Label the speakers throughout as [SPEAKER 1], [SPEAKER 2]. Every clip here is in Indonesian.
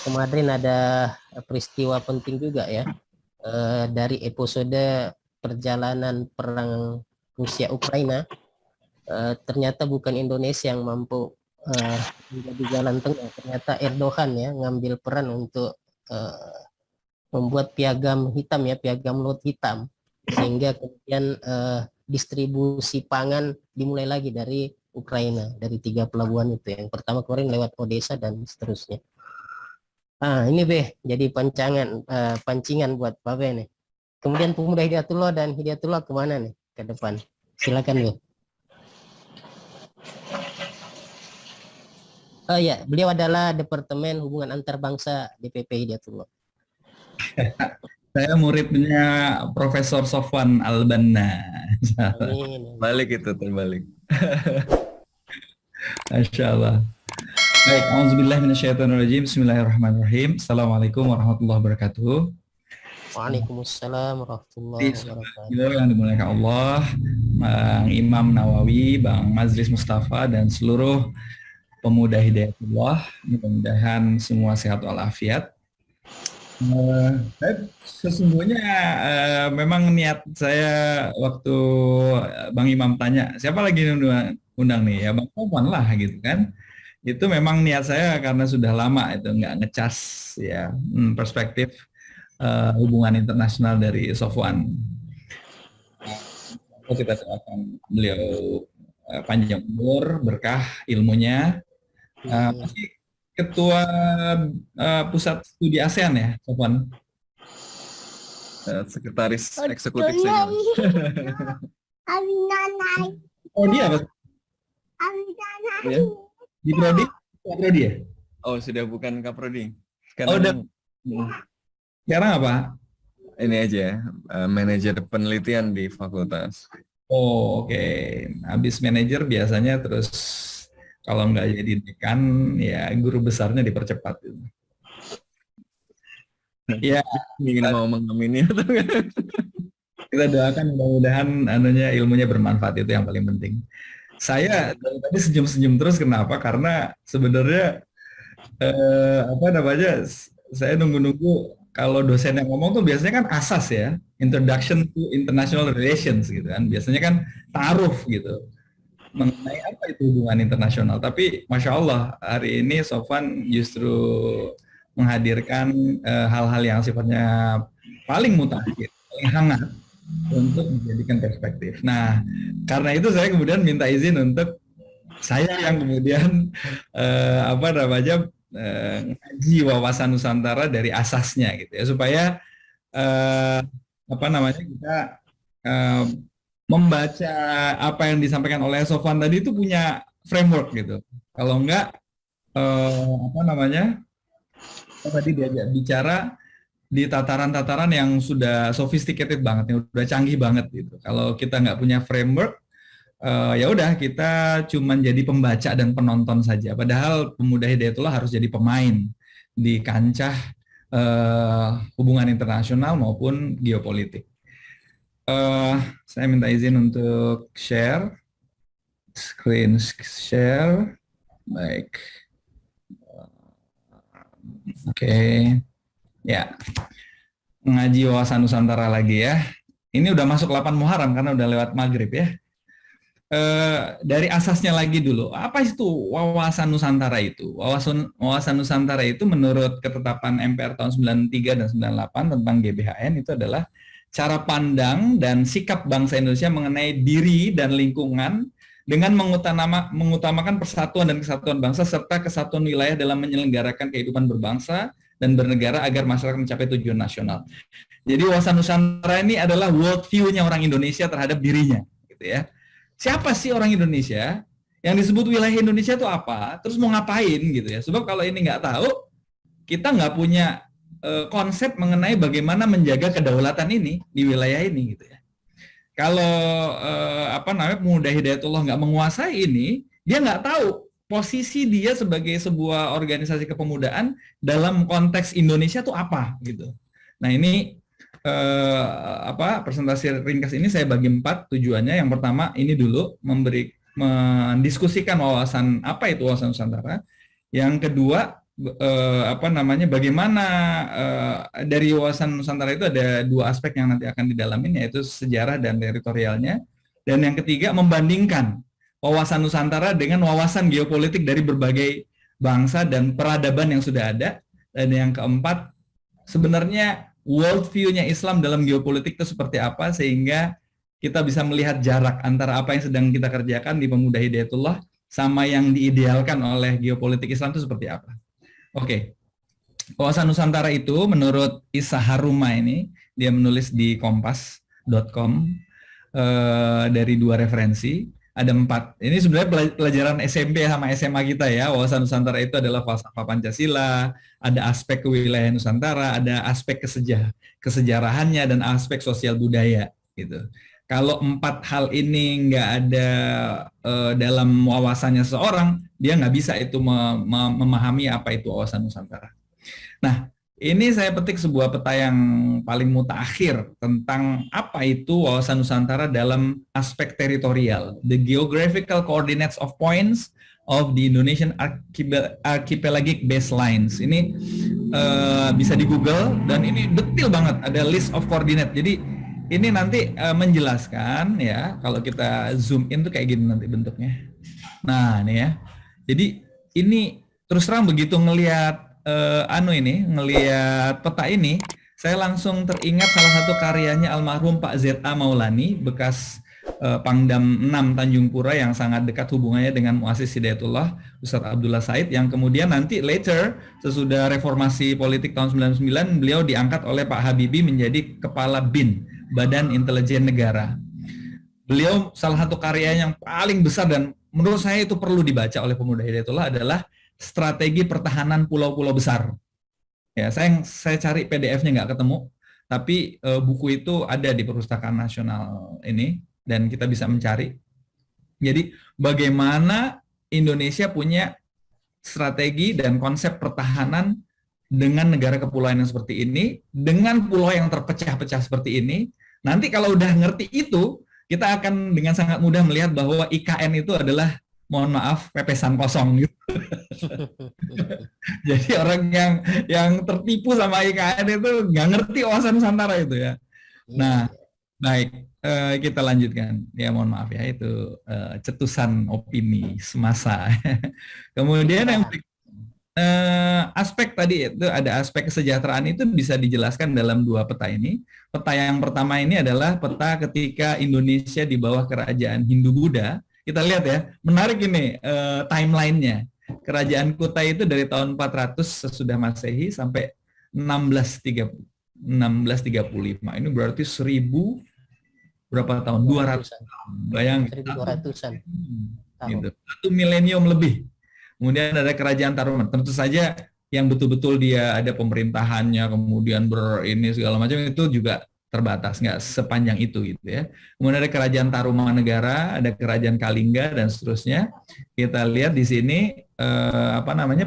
[SPEAKER 1] kemarin ada peristiwa penting juga ya, dari episode perjalanan perang Rusia Ukraina. Ternyata bukan Indonesia yang mampu menjadi jalan tengah. Ternyata Erdogan ya ngambil peran untuk membuat piagam hitam ya, piagam laut hitam, sehingga kemudian distribusi pangan dimulai lagi dari Ukraina, dari 3 pelabuhan itu. Yang pertama kemarin lewat Odessa dan seterusnya. Ini Beh, jadi pancingan buat Babe nih. Kemudian pemuda Hidayatullah dan Hidayatullah kemana nih ke depan? Silakan Beh. Oh ya, beliau adalah Departemen Hubungan Antar Bangsa DPP Hidayatullah.
[SPEAKER 2] Saya muridnya Profesor Sofwan Al-Banna.
[SPEAKER 1] Amin.
[SPEAKER 3] Balik itu terbalik.
[SPEAKER 2] Masya Allah. Baik, auzubillah minasyaitonirrajim. Bismillahirrahmanirrahim. Assalamualaikum warahmatullahi wabarakatuh.
[SPEAKER 1] Waalaikumsalam warahmatullahi wabarakatuh.
[SPEAKER 2] Yang dimuliakan Allah, Bang Imam Nawawi, Bang Mazlis Mustafa, dan seluruh pemuda Hidayatullah. Mudah-mudahan semua sehat walafiat. Sesungguhnya memang niat saya waktu Bang Imam tanya siapa lagi undang nih, ya Bang Sofwan lah gitu kan. Itu memang niat saya karena sudah lama itu nggak ngecas ya perspektif hubungan internasional dari Sofwan. Kita doakan beliau panjang umur, berkah ilmunya. Masih Ketua Pusat Studi ASEAN ya, Sofwan?
[SPEAKER 3] Sekretaris eksekutif saya.
[SPEAKER 2] Oh dia apa?
[SPEAKER 3] Ya?
[SPEAKER 2] Di Prodi? Prodi ya?
[SPEAKER 3] Oh sudah bukan Kaprodi.
[SPEAKER 2] Udah. Sekarang apa?
[SPEAKER 3] Ini aja, manajer penelitian di fakultas.
[SPEAKER 2] Oh oke. Habis manajer biasanya terus kalau nggak jadi dekan, ya guru besarnya dipercepat. Ya,
[SPEAKER 3] ingin mau mengamini atau
[SPEAKER 2] kita doakan mudah-mudahan ilmunya bermanfaat, itu yang paling penting. Saya dari tadi senyum-senyum terus, kenapa? Karena sebenarnya saya nunggu-nunggu kalau dosen yang ngomong tuh biasanya kan asas ya, Introduction to International Relations gitu kan, biasanya kan ta'aruf gitu mengenai apa itu hubungan internasional. Tapi Masya Allah hari ini Sofwan justru menghadirkan hal-hal yang sifatnya paling mutakhir, paling hangat untuk menjadikan perspektif. Nah, karena itu saya kemudian minta izin untuk saya yang kemudian ngaji wawasan Nusantara dari asasnya gitu ya, supaya kita membaca apa yang disampaikan oleh Sofwan tadi itu punya framework gitu. Kalau enggak tadi diajak bicara di tataran-tataran yang sudah sophisticated banget, yang udah canggih banget gitu. Kalau kita nggak punya framework, ya udah kita cuman jadi pembaca dan penonton saja. Padahal pemuda Hidayatullah harus jadi pemain di kancah hubungan internasional maupun geopolitik. Saya minta izin untuk screen share. Baik. Oke. Ya. Ngaji wawasan Nusantara lagi ya. Ini udah masuk 8 Muharram karena udah lewat maghrib ya. Dari asasnya lagi dulu. Apa itu wawasan Nusantara itu? Wawasan Nusantara itu menurut ketetapan MPR tahun 93 dan 98 tentang GBHN itu adalah cara pandang dan sikap bangsa Indonesia mengenai diri dan lingkungan dengan mengutamakan persatuan dan kesatuan bangsa serta kesatuan wilayah dalam menyelenggarakan kehidupan berbangsa dan bernegara agar masyarakat mencapai tujuan nasional. Jadi wawasan Nusantara ini adalah world view-nya orang Indonesia terhadap dirinya, gitu ya. Siapa sih orang Indonesia? Yang disebut wilayah Indonesia itu apa? Terus mau ngapain gitu ya? Sebab kalau ini nggak tahu, kita nggak punya konsep mengenai bagaimana menjaga kedaulatan ini di wilayah ini gitu ya. Kalau pemuda Hidayatullah nggak menguasai ini, dia nggak tahu posisi dia sebagai sebuah organisasi kepemudaan dalam konteks Indonesia itu apa gitu. Nah ini presentasi ringkas ini saya bagi 4 tujuannya. Yang pertama ini dulu mendiskusikan wawasan apa itu wawasan Nusantara. Yang kedua bagaimana dari wawasan Nusantara itu ada dua aspek yang nanti akan didalamin, yaitu sejarah dan teritorialnya. Dan yang ketiga, membandingkan wawasan Nusantara dengan wawasan geopolitik dari berbagai bangsa dan peradaban yang sudah ada. Dan yang keempat, sebenarnya world view-nya Islam dalam geopolitik itu seperti apa, sehingga kita bisa melihat jarak antara apa yang sedang kita kerjakan di Pemuda Hidayatullah sama yang diidealkan oleh geopolitik Islam itu seperti apa. Oke, wawasan Nusantara itu menurut Isa Haruma ini, dia menulis di kompas.com dari dua referensi, ada 4. Ini sebenarnya pelajaran SMP sama SMA kita ya. Wawasan Nusantara itu adalah falsafah Pancasila, ada aspek kewilayahan Nusantara, ada aspek kesejarahannya, dan aspek sosial budaya gitu. Kalau 4 hal ini nggak ada dalam wawasannya seorang, dia nggak bisa itu memahami apa itu wawasan Nusantara. Nah, ini saya petik sebuah peta yang paling mutakhir tentang apa itu wawasan Nusantara dalam aspek teritorial. The geographical coordinates of points of the Indonesian archipelagic baselines. Ini bisa di Google, dan ini detail banget, ada list of coordinate. Jadi ini nanti menjelaskan ya, kalau kita zoom in tuh kayak gini nanti bentuknya. Nah, ini ya. Jadi ini terus terang begitu ngelihat ngelihat peta ini, saya langsung teringat salah satu karyanya almarhum Pak Z.A. Maulani, bekas Pangdam 6 Tanjung Pura, yang sangat dekat hubungannya dengan Muassis Hidayatullah, Ustadz Abdullah Said, yang kemudian nanti later sesudah reformasi politik tahun 99 beliau diangkat oleh Pak Habibie menjadi kepala BIN, Badan Intelijen Negara. Beliau salah satu karyanya yang paling besar dan menurut saya itu perlu dibaca oleh Pemuda Hidayatullah adalah Strategi Pertahanan Pulau-Pulau Besar. Ya, saya cari PDF-nya nggak ketemu, tapi buku itu ada di Perpustakaan Nasional ini dan kita bisa mencari. Jadi bagaimana Indonesia punya strategi dan konsep pertahanan dengan negara kepulauan yang seperti ini, dengan pulau yang terpecah-pecah seperti ini. Nanti kalau udah ngerti itu, kita akan dengan sangat mudah melihat bahwa IKN itu adalah, mohon maaf, pepesan kosong gitu. Jadi orang yang tertipu sama IKN itu nggak ngerti wawasan Nusantara itu ya. Nah, baik, kita lanjutkan. Ya mohon maaf ya, itu cetusan opini semasa. Kemudian yang aspek tadi itu ada aspek kesejahteraan, itu bisa dijelaskan dalam dua peta ini. Peta yang pertama ini adalah peta ketika Indonesia di bawah kerajaan Hindu-Buddha. Kita lihat ya, menarik ini timelinenya. Kerajaan Kutai itu dari tahun 400 sesudah Masehi sampai 1635. Ini berarti 1000 berapa tahun? 200 tahun. Bayangin.
[SPEAKER 1] 1200-an.
[SPEAKER 2] Gitu. 1 milenium lebih. Kemudian ada kerajaan Taruman. Tentu saja yang betul-betul dia ada pemerintahannya, kemudian ini segala macam, itu juga terbatas, nggak sepanjang itu gitu ya. Kemudian ada kerajaan Tarumanegara, ada kerajaan Kalingga dan seterusnya. Kita lihat di sini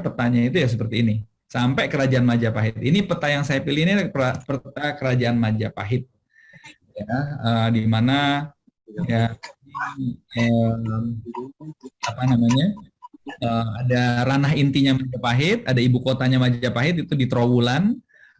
[SPEAKER 2] petanya itu ya seperti ini. Sampai kerajaan Majapahit. Ini peta yang saya pilih ini peta kerajaan Majapahit. Ya, di mana ya ada ranah intinya Majapahit, ada ibu kotanya Majapahit itu di Trowulan.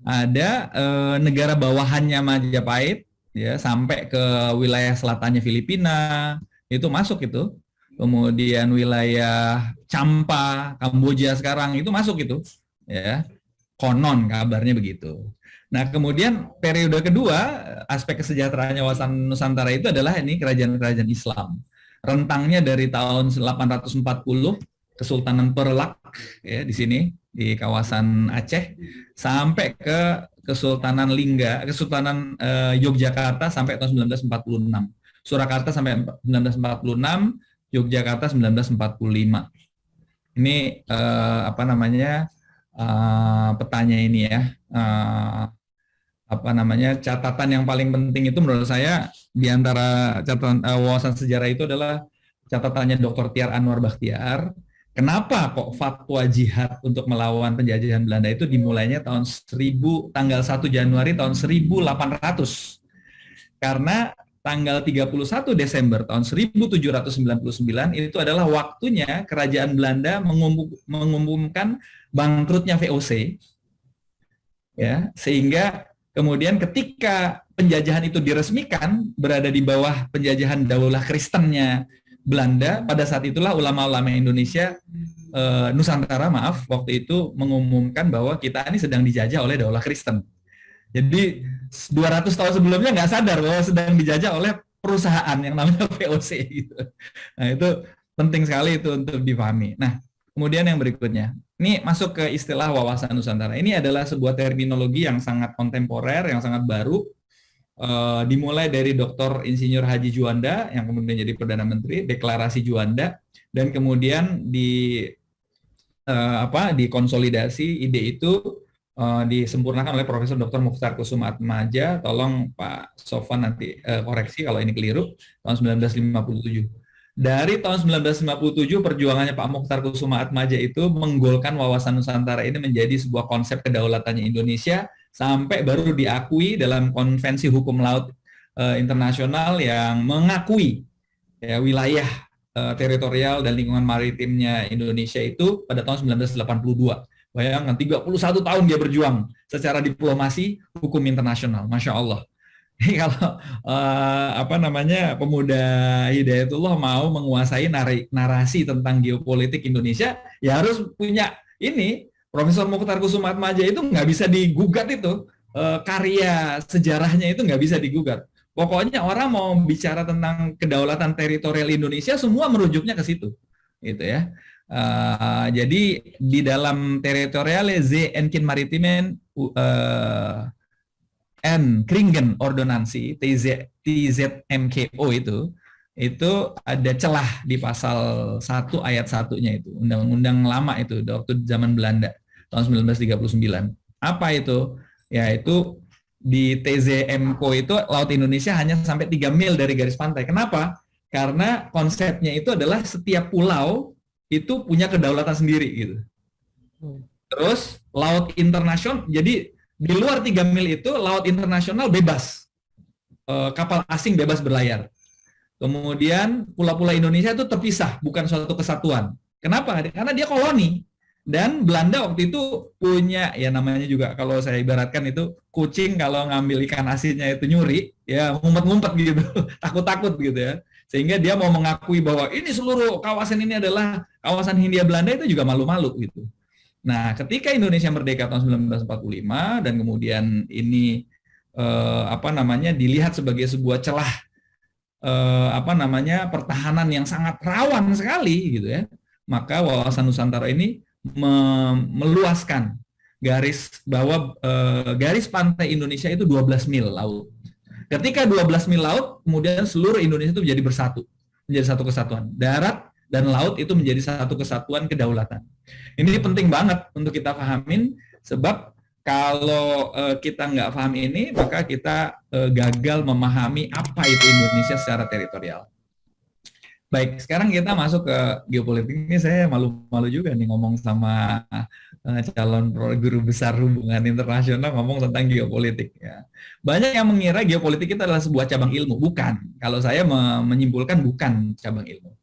[SPEAKER 2] Ada negara bawahannya Majapahit ya sampai ke wilayah selatannya Filipina itu masuk itu. Kemudian wilayah Champa, Kamboja sekarang itu masuk itu ya. Konon kabarnya begitu. Nah, kemudian periode kedua aspek kesejahteraannya wawasan Nusantara itu adalah ini kerajaan-kerajaan Islam. Rentangnya dari tahun 840 Kesultanan Perlak ya di sini di kawasan Aceh sampai ke Kesultanan Kesultanan Yogyakarta sampai tahun 1946. Surakarta sampai 1946, Yogyakarta 1945. Ini petanya ini ya. Catatan yang paling penting itu menurut saya di antara catatan wawasan sejarah itu adalah catatannya Dr. Tiar Anwar Bakhtiar. Kenapa kok fatwa jihad untuk melawan penjajahan Belanda itu dimulainya tanggal 1 Januari tahun 1800? Karena tanggal 31 Desember tahun 1799 itu adalah waktunya kerajaan Belanda mengumumkan bangkrutnya VOC, ya, sehingga kemudian ketika penjajahan itu diresmikan berada di bawah penjajahan Daulah Kristennya Belanda, pada saat itulah ulama-ulama Indonesia Nusantara waktu itu mengumumkan bahwa kita ini sedang dijajah oleh Daulah Kristen. Jadi 200 tahun sebelumnya nggak sadar bahwa sedang dijajah oleh perusahaan yang namanya VOC gitu. Nah, itu penting sekali itu untuk dipahami. Nah, kemudian yang berikutnya, ini masuk ke istilah wawasan Nusantara. Ini adalah sebuah terminologi yang sangat kontemporer, yang sangat baru. Dimulai dari Dr. Insinyur Haji Juanda yang kemudian jadi Perdana Menteri, Deklarasi Juanda, dan kemudian dikonsolidasi ide itu disempurnakan oleh Profesor Dr. Mukhtar Kusumaatmadja. Tolong Pak Sofwan nanti koreksi kalau ini keliru, tahun 1957. Dari tahun 1957 perjuangannya Pak Mukhtar Kusumaatmadja itu menggolkan wawasan Nusantara ini menjadi sebuah konsep kedaulatannya Indonesia, sampai baru diakui dalam Konvensi Hukum Laut Internasional yang mengakui ya, wilayah teritorial dan lingkungan maritimnya Indonesia itu pada tahun 1982. Bayangkan 31 tahun dia berjuang secara diplomasi hukum internasional, Masya Allah. Ini kalau pemuda Hidayatullah mau menguasai narasi tentang geopolitik Indonesia, ya harus punya ini. Profesor Mukhtar Kusumaatmadja itu nggak bisa digugat itu, karya sejarahnya itu nggak bisa digugat. Pokoknya orang mau bicara tentang kedaulatan teritorial Indonesia, semua merujuknya ke situ, gitu ya. Jadi di dalam teritoriale Zeenkin Maritimen en Kringen Ordonansi TZMKO itu ada celah di pasal 1 ayat 1-nya itu, undang-undang lama itu waktu zaman Belanda tahun 1939. Apa itu? Yaitu di TZMKO itu laut Indonesia hanya sampai 3 mil dari garis pantai. Kenapa? Karena konsepnya itu adalah setiap pulau itu punya kedaulatan sendiri gitu. Terus laut internasional, jadi di luar 3 mil itu laut internasional bebas, kapal asing bebas berlayar. Kemudian pulau-pulau Indonesia itu terpisah, bukan suatu kesatuan. Kenapa? Karena dia koloni. Dan Belanda waktu itu punya, ya namanya juga kalau saya ibaratkan itu kucing kalau ngambil ikan asinnya itu nyuri, ya ngumpet-ngumpet gitu, takut-takut gitu ya. Sehingga dia mau mengakui bahwa ini seluruh kawasan ini adalah kawasan Hindia Belanda, itu juga malu-malu gitu. Nah, ketika Indonesia merdeka tahun 1945 dan kemudian ini dilihat sebagai sebuah celah pertahanan yang sangat rawan sekali gitu ya, maka wawasan Nusantara ini meluaskan garis bahwa garis pantai Indonesia itu 12 mil laut. Ketika 12 mil laut, kemudian seluruh Indonesia itu menjadi bersatu, menjadi satu kesatuan. Darat dan laut itu menjadi satu kesatuan kedaulatan. Ini penting banget untuk kita pahamin, sebab kalau kita nggak paham ini, maka kita gagal memahami apa itu Indonesia secara teritorial. Baik, sekarang kita masuk ke geopolitik. Ini saya malu-malu juga nih ngomong sama calon guru besar hubungan internasional ngomong tentang geopolitik. Ya. Banyak yang mengira geopolitik itu adalah sebuah cabang ilmu. Bukan. Kalau saya menyimpulkan bukan cabang ilmu.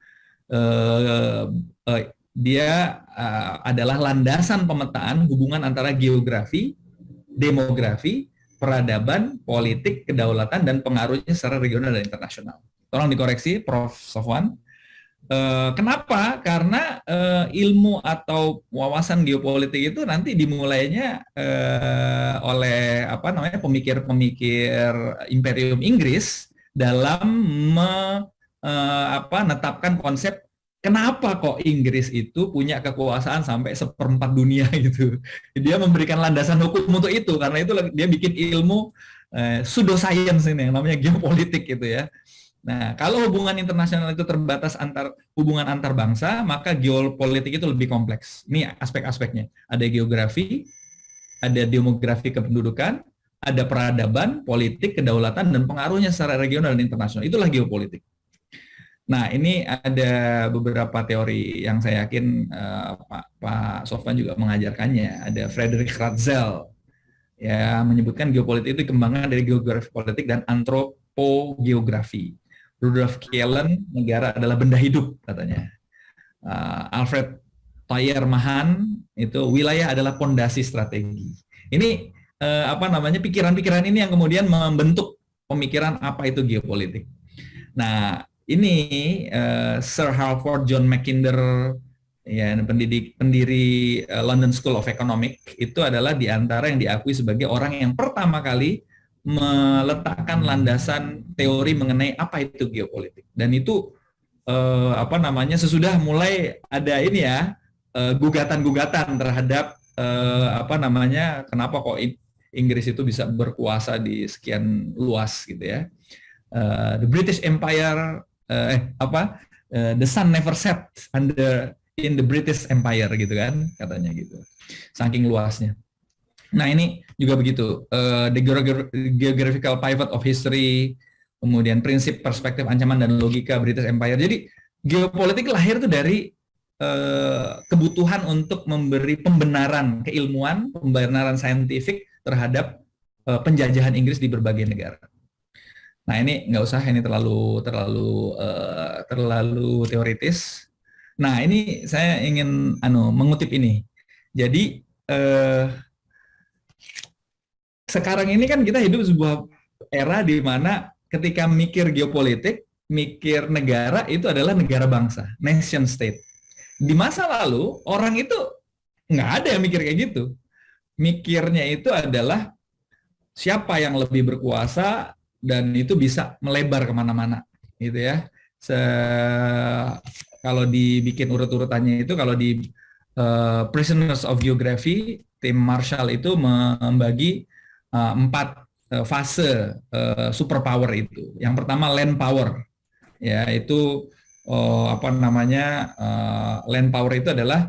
[SPEAKER 2] Dia adalah landasan pemetaan hubungan antara geografi, demografi, peradaban, politik, kedaulatan, dan pengaruhnya secara regional dan internasional. Tolong dikoreksi, Prof. Sofwan. Kenapa? Karena ilmu atau wawasan geopolitik itu nanti dimulainya oleh pemikir-pemikir Imperium Inggris dalam menetapkan konsep kenapa kok Inggris itu punya kekuasaan sampai 1/4 dunia gitu. Dia memberikan landasan hukum untuk itu, karena itu dia bikin ilmu pseudoscience ini yang namanya geopolitik gitu ya. Nah, kalau hubungan internasional itu terbatas hubungan antar bangsa, maka geopolitik itu lebih kompleks. Ini aspek-aspeknya. Ada geografi, ada demografi kependudukan, ada peradaban, politik, kedaulatan, dan pengaruhnya secara regional dan internasional. Itulah geopolitik. Nah, ini ada beberapa teori yang saya yakin Pak Sofwan juga mengajarkannya. Ada Frederick Ratzel, ya, menyebutkan geopolitik itu dikembangkan dari geografi politik dan topogeografi. Rudolf Kielen, negara adalah benda hidup katanya. Alfred Thayer-Mahan, itu wilayah adalah pondasi strategi. Ini pikiran-pikiran ini yang kemudian membentuk pemikiran apa itu geopolitik. Nah, ini Sir Halford John Mackinder, ya, pendiri London School of Economics, itu adalah di antara yang diakui sebagai orang yang pertama kali meletakkan landasan teori mengenai apa itu geopolitik. Dan itu sesudah mulai ada ini ya, gugatan-gugatan terhadap kenapa kok Inggris itu bisa berkuasa di sekian luas gitu ya. The British Empire, the sun never set in the British Empire gitu kan, katanya gitu. Saking luasnya. Nah, ini juga begitu. The geographical pivot of history, kemudian prinsip, perspektif, ancaman, dan logika British Empire. Jadi geopolitik lahir itu dari kebutuhan untuk memberi pembenaran keilmuan, pembenaran saintifik terhadap penjajahan Inggris di berbagai negara. Nah, ini nggak usah, ini terlalu teoritis. Nah, ini saya ingin mengutip ini. Jadi sekarang ini kan kita hidup sebuah era di mana ketika mikir geopolitik, mikir negara itu adalah negara bangsa, nation state. Di masa lalu orang itu nggak ada yang mikir kayak gitu. Mikirnya itu adalah siapa yang lebih berkuasa dan itu bisa melebar kemana-mana, gitu ya. Kalau dibikin urut-urutannya itu, kalau di Prisoners of Geography, tim Marshall itu membagi 4 fase superpower itu. Yang pertama land power, ya, itu land power itu adalah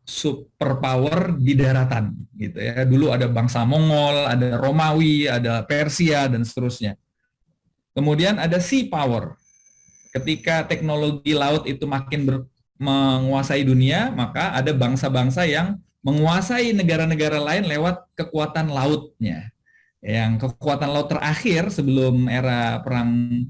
[SPEAKER 2] superpower di daratan, gitu ya. Dulu ada bangsa Mongol, ada Romawi, ada Persia, dan seterusnya. Kemudian ada sea power. Ketika teknologi laut itu makin menguasai dunia, maka ada bangsa-bangsa yang menguasai negara-negara lain lewat kekuatan lautnya. Yang kekuatan laut terakhir sebelum era Perang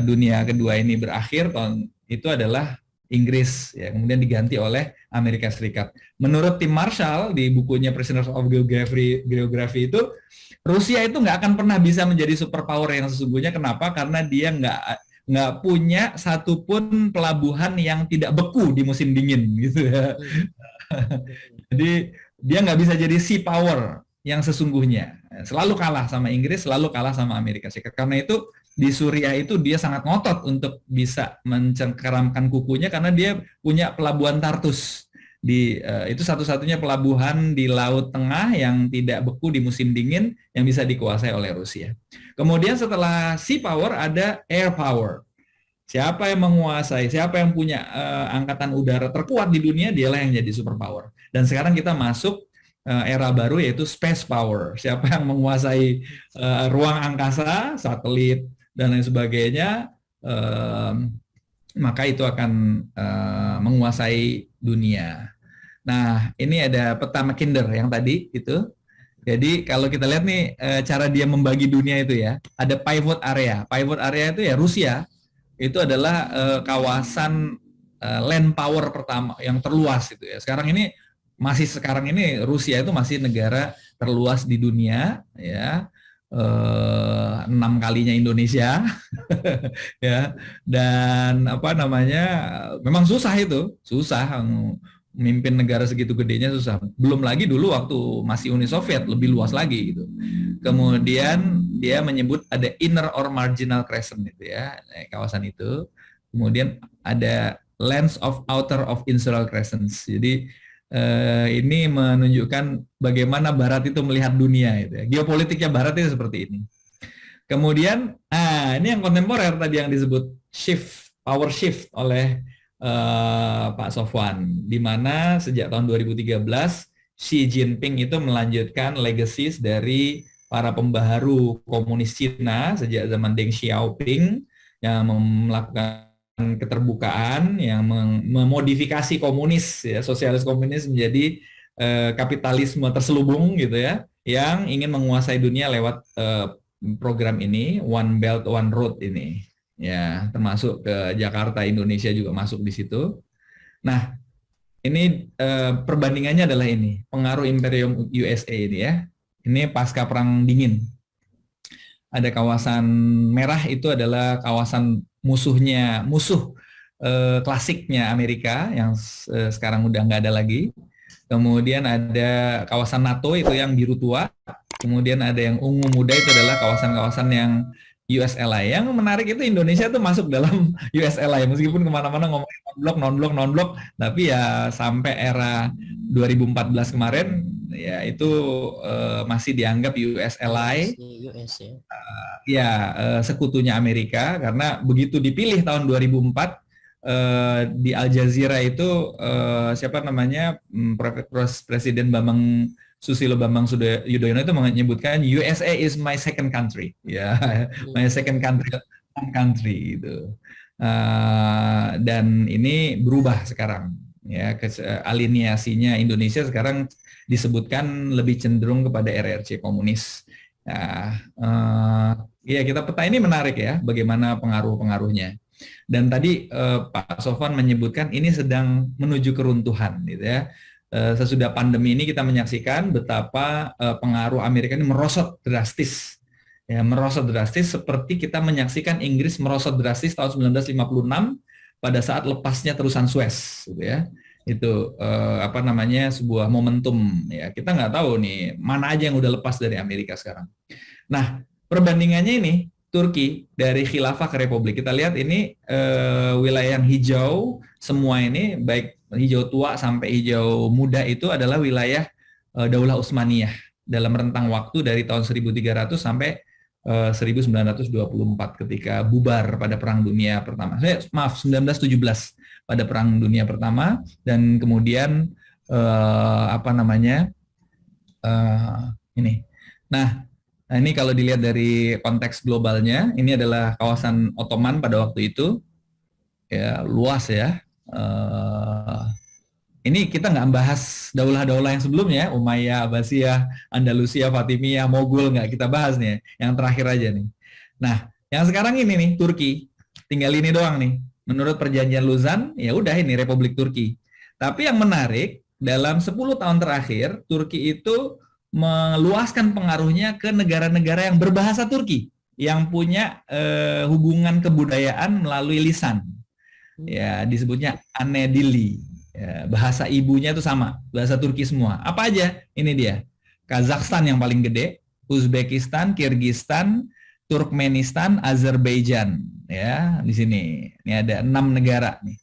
[SPEAKER 2] Dunia Kedua ini berakhir, itu adalah Inggris, ya, kemudian diganti oleh Amerika Serikat. Menurut tim Marshall di bukunya Prisoners of Geography itu, Rusia itu nggak akan pernah bisa menjadi superpower yang sesungguhnya. Kenapa? Karena dia nggak punya satupun pelabuhan yang tidak beku di musim dingin, gitu ya. Jadi dia nggak bisa jadi sea power yang sesungguhnya. Selalu kalah sama Inggris, selalu kalah sama Amerika Serikat. Karena itu di Suriah itu dia sangat ngotot untuk bisa mencengkeramkan kukunya karena dia punya pelabuhan Tartus. Itu satu-satunya pelabuhan di Laut Tengah yang tidak beku di musim dingin yang bisa dikuasai oleh Rusia. Kemudian setelah sea power ada air power. Siapa yang menguasai, siapa yang punya angkatan udara terkuat di dunia, dialah yang jadi superpower. Dan sekarang kita masuk era baru yaitu space power. Siapa yang menguasai ruang angkasa, satelit, dan lain sebagainya, maka itu akan menguasai dunia. Nah, ini ada peta Mackinder yang tadi itu. Jadi kalau kita lihat nih cara dia membagi dunia itu ya, ada pivot area. Pivot area itu ya Rusia. Itu adalah kawasan land power pertama yang terluas itu ya. Sekarang ini Rusia itu masih negara terluas di dunia ya. 6 kalinya Indonesia ya, dan memang susah memimpin negara segitu gedenya, susah. Belum lagi dulu waktu masih Uni Soviet lebih luas lagi gitu. Kemudian dia menyebut ada inner or marginal crescent itu ya, kawasan itu. Kemudian ada lands of outer of insular crescents. Jadi ini menunjukkan bagaimana Barat itu melihat dunia itu ya. Geopolitiknya Barat itu seperti ini. Kemudian ini yang kontemporer tadi yang disebut power shift oleh Pak Sofwan, di mana sejak tahun 2013 Xi Jinping itu melanjutkan legacies dari para pembaharu komunis Cina sejak zaman Deng Xiaoping yang melakukan keterbukaan, yang memodifikasi komunis ya, sosialis komunis menjadi kapitalisme terselubung gitu ya, yang ingin menguasai dunia lewat program ini, One Belt One Road ini, ya termasuk ke Jakarta, Indonesia juga masuk di situ. Nah, ini perbandingannya adalah ini pengaruh Imperium USA ini ya. Ini pasca Perang Dingin. Ada kawasan merah itu adalah kawasan musuh klasiknya Amerika yang sekarang udah nggak ada lagi. Kemudian ada kawasan NATO itu yang biru tua. Kemudian ada yang ungu muda itu adalah kawasan-kawasan yang US ally. Yang menarik itu Indonesia tuh masuk dalam US ally. Meskipun kemana-mana ngomongin non-blok, tapi ya sampai era 2014 kemarin ya itu masih dianggap US ally.
[SPEAKER 1] US ya.
[SPEAKER 2] Sekutunya Amerika, karena begitu dipilih tahun 2004 di Al Jazeera itu siapa namanya Presiden Susilo Bambang Yudhoyono itu menyebutkan USA is my second country, ya, my second country gitu. Dan ini berubah sekarang, ya, aliniasinya Indonesia sekarang disebutkan lebih cenderung kepada RRC komunis. Ya, kita peta ini menarik ya, bagaimana pengaruh-pengaruhnya. Dan tadi Pak Sofwan menyebutkan ini sedang menuju keruntuhan, gitu ya. Sesudah pandemi ini kita menyaksikan betapa pengaruh Amerika ini merosot drastis, ya, merosot drastis seperti kita menyaksikan Inggris merosot drastis tahun 1956 pada saat lepasnya terusan Suez, gitu ya. Itu sebuah momentum, ya. Kita nggak tahu nih mana aja yang udah lepas dari Amerika sekarang. Nah, perbandingannya ini Turki dari khilafah ke republik. Kita lihat ini wilayah yang hijau semua ini, baik hijau tua sampai hijau muda itu adalah wilayah Daulah Utsmaniyah dalam rentang waktu dari tahun 1300 sampai 1924 ketika bubar pada Perang Dunia Pertama. 1917 pada Perang Dunia Pertama, dan kemudian ini. Nah, ini kalau dilihat dari konteks globalnya, ini adalah kawasan Ottoman pada waktu itu, ya, luas ya. Ini kita nggak bahas daulah-daulah yang sebelumnya, Umayyah, Abbasiyah, Andalusia, Fatimiyah, Mogul, nggak kita bahas nih. Yang terakhir aja nih. Nah, yang sekarang ini nih, Turki, tinggal ini doang nih. Menurut perjanjian Luzan, ya udah ini Republik Turki. Tapi yang menarik, dalam 10 tahun terakhir, Turki itu meluaskan pengaruhnya ke negara-negara yang berbahasa Turki, yang punya hubungan kebudayaan melalui lisan. Ya, disebutnya Anadili. Ya, bahasa ibunya itu sama, bahasa Turki semua. Apa aja? Ini dia. Kazakhstan yang paling gede, Uzbekistan, Kirgistan, Turkmenistan, Azerbaijan. Ya, di sini. Ini ada 6 negara nih.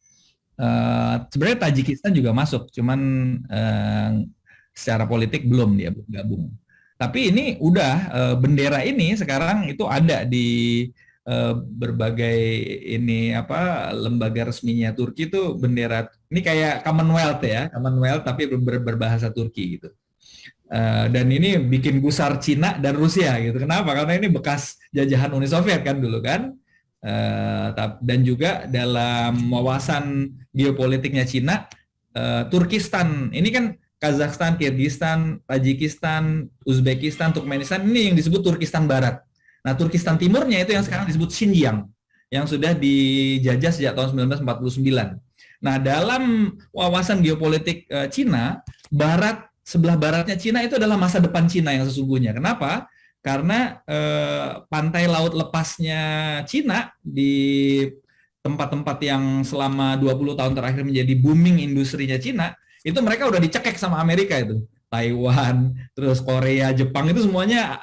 [SPEAKER 2] Sebenarnya Tajikistan juga masuk, cuman secara politik belum dia bergabung. Tapi ini udah bendera ini sekarang itu ada di berbagai lembaga resminya Turki itu bendera ini kayak Commonwealth ya, Commonwealth tapi berbahasa Turki gitu. Dan ini bikin gusar Cina dan Rusia gitu. Kenapa? Karena ini bekas jajahan Uni Soviet kan dulu kan. Dan juga dalam wawasan geopolitiknya Cina, Turkistan ini kan Kazakhstan, Kirgistan, Tajikistan, Uzbekistan, Turkmenistan, ini yang disebut Turkistan Barat. Nah, Turkistan Timurnya itu yang sekarang disebut Xinjiang, yang sudah dijajah sejak tahun 1949. Nah, dalam wawasan geopolitik Cina, sebelah baratnya Cina itu adalah masa depan Cina yang sesungguhnya. Kenapa? Karena pantai laut lepasnya Cina di tempat-tempat yang selama 20 tahun terakhir menjadi booming industrinya Cina, itu mereka udah dicekek sama Amerika itu. Taiwan, terus Korea, Jepang itu semuanya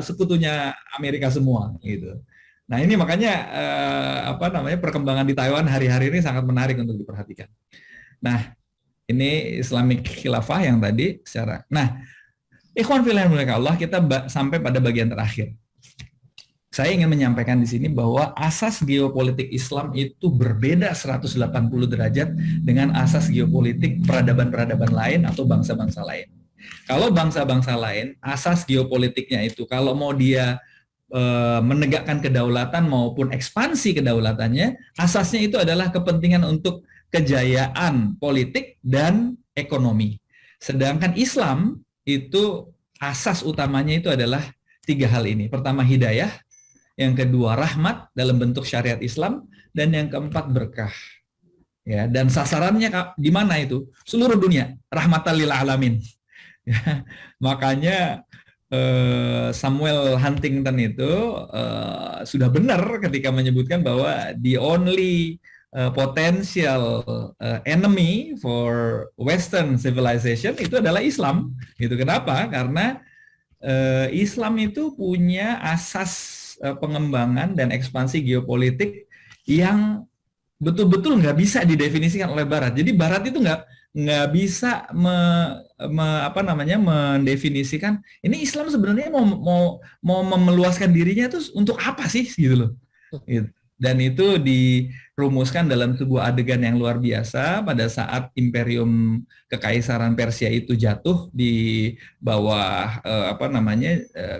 [SPEAKER 2] sekutunya Amerika semua gitu. Nah, ini makanya perkembangan di Taiwan hari-hari ini sangat menarik untuk diperhatikan. Nah, ini Islamic Khilafah yang tadi secara. Nah, ikhwan fillah Allah, kita sampai pada bagian terakhir. Saya ingin menyampaikan di sini bahwa asas geopolitik Islam itu berbeda 180 derajat dengan asas geopolitik peradaban-peradaban lain atau bangsa-bangsa lain. Kalau bangsa-bangsa lain, asas geopolitiknya itu kalau mau dia menegakkan kedaulatan maupun ekspansi kedaulatannya, asasnya itu adalah kepentingan untuk kejayaan politik dan ekonomi. Sedangkan Islam itu asas utamanya itu adalah 3 hal ini. Pertama hidayah, yang kedua rahmat dalam bentuk syariat Islam, dan yang keempat berkah. Ya, dan sasarannya di mana itu? Seluruh dunia, rahmatan lil alamin. Ya, makanya Samuel Huntington itu sudah benar ketika menyebutkan bahwa the only potential enemy for Western civilization itu adalah Islam. Gitu. Kenapa? Karena Islam itu punya asas pengembangan dan ekspansi geopolitik yang betul-betul nggak bisa didefinisikan oleh Barat. Jadi Barat itu nggak bisa mendefinisikan ini Islam sebenarnya mau memeluaskan dirinya itu untuk apa sih gitu loh. Dan itu dirumuskan dalam sebuah adegan yang luar biasa pada saat Imperium Kekaisaran Persia itu jatuh di bawah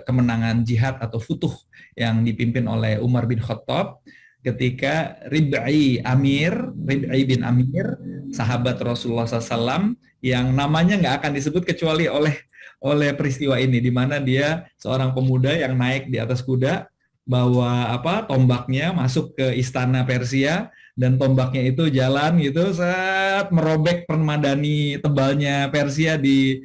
[SPEAKER 2] kemenangan jihad atau futuh yang dipimpin oleh Umar bin Khattab. Ketika Rib'i bin Amir, sahabat Rasulullah SAW, yang namanya nggak akan disebut kecuali oleh peristiwa ini, di mana dia seorang pemuda yang naik di atas kuda, bawa tombaknya masuk ke istana Persia, dan tombaknya itu jalan gitu, merobek permadani tebalnya Persia di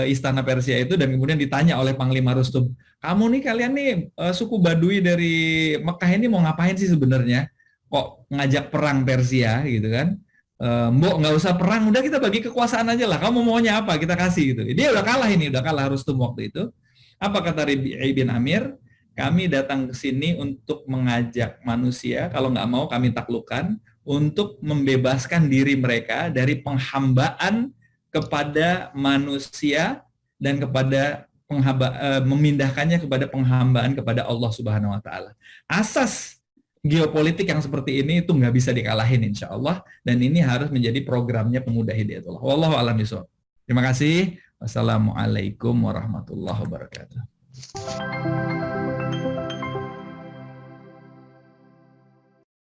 [SPEAKER 2] istana Persia itu, dan kemudian ditanya oleh Panglima Rustum, kalian nih suku Badui dari Mekah ini mau ngapain sih sebenarnya? Kok ngajak perang Persia gitu kan? Mbok nggak usah perang, udah kita bagi kekuasaan aja lah. Kamu maunya apa kita kasih gitu. Dia udah kalah Rustum waktu itu. Apa kata Rib'i bin Amir? Kami datang ke sini untuk mengajak manusia, kalau nggak mau kami taklukkan, untuk membebaskan diri mereka dari penghambaan kepada manusia dan kepada memindahkannya kepada penghambaan kepada Allah Subhanahu wa taala. Asas geopolitik yang seperti ini itu nggak bisa dikalahin insya Allah, dan ini harus menjadi programnya pemuda Hidayatullah. Wallahu a'lam bishawab. Terima kasih. Wassalamualaikum warahmatullahi wabarakatuh.